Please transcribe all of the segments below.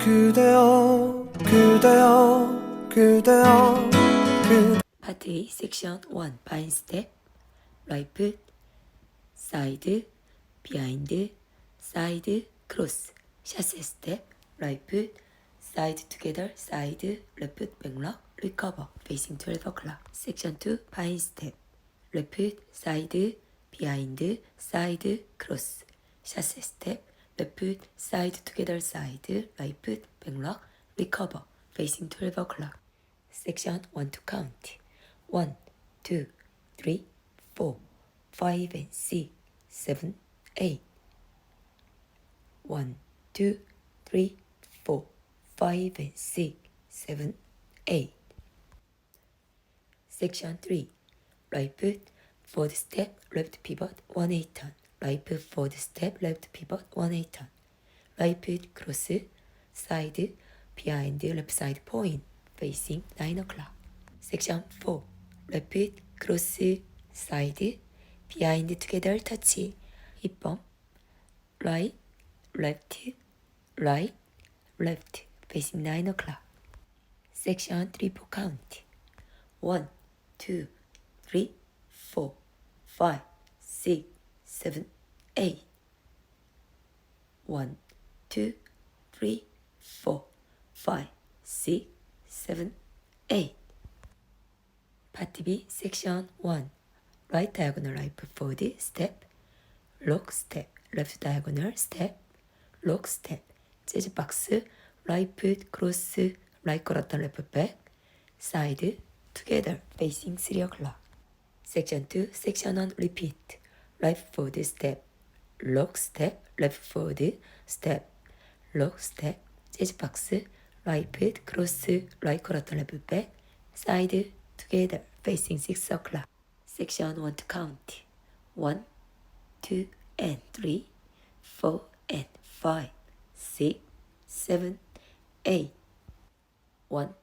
그대여 그대여 그대여 Part A, Section 1, Bind Step, Right foot, Side, Behind, Side, Cross, Chasse Step, Right foot, Side together, Side, Left foot, back lock, Recover, Facing 12 o'clock. Section 2, Bind Step, Left foot, Side, Behind, Side, Cross, Chasse Step, Left foot, Side together, Side, Right foot, back lock, Recover, Facing 12 o'clock. Section 1 to count. 1, 2, 3, 4, 5 and 6, 7, 8. 1, 2, 3, 4, 5 and 6, 7, 8. Section 3. Right foot, forward step, left pivot, 1/8 turn. Right foot, forward step, left pivot, 1/8 turn. Right foot, cross, side, behind, left side point, facing 9 o'clock. Section 4. Left foot, cross, side, behind together touch, hip bump, right, left, right, left, facing 9 o'clock. Section 3 for count. 1, 2, 3, 4, 5, 6, 7, 8. 1, 2, 3, 4, 5, 6, 7, 8. Part B, Section 1. Right diagonal right forward step, lock step, left diagonal step, lock step, 재즈 박스, right foot cross, right 걸었던 left back, side, together, facing 3 o'clock. Section 2, Section 1 repeat. Right forward step, lock step, left forward step, lock step, 재즈 박스, right foot cross, right 걸었던 left back, side, together, facing 6 o'clock. Section 1 to count. 1, 2 and 3, 4 and 5, 6, 7, 8. 1,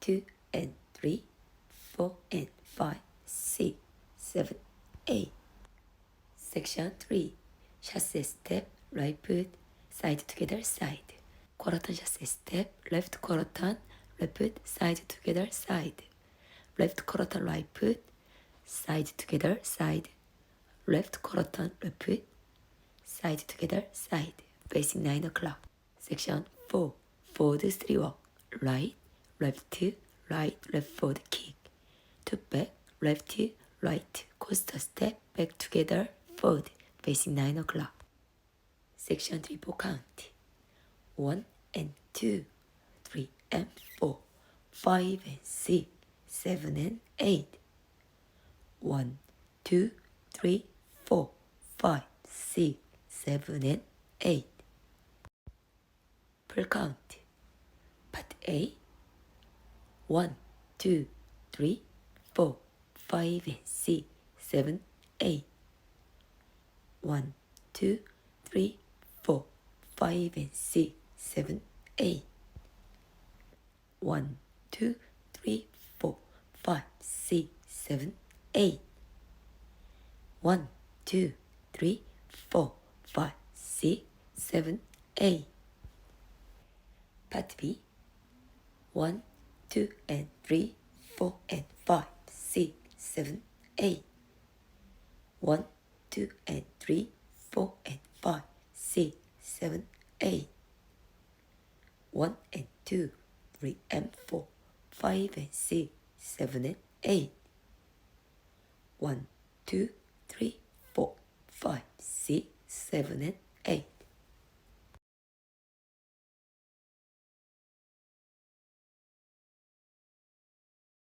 2 and 3, 4 and 5, 6, 7, 8. Section 3. Chasse step, right foot, side together, side. Quarter turn chasse step, left quarter turn, left foot, side together, side. Left quarter turn, right foot, side together, side. Left quarter turn, left foot, side together, side. Facing 9 o'clock. Section 4. Forward 3 walk. Right, left, right, left forward kick. 2 back, left, right. Coaster step, back together, forward. Facing 9 o'clock. Section 3 for count. 1 and 2, 3 and 4, 5 and 6, 7 and 8. 1, 2, 3, 4, 5, 6, 7 and 8. Per count. Part A. 1, 2, 3, 4, 5 and 6, 7, 8. 1, 2, 3, 4, 5 and 6, 7, 8. 1, 2, 3, 4, 5, 6, 7, 8. 1, 2, 3, 4, 5, 6, 7, 8. Part B. 1, 2 and 3, 4 and 5, 6, 7, 8. 1, 2 and 3, 4 and 5, 6, 7, 8. 1 and 2, 3 and 4, 5 and 6, 7 and 8. 1, 2, 3, 4, 5, 6, 7 and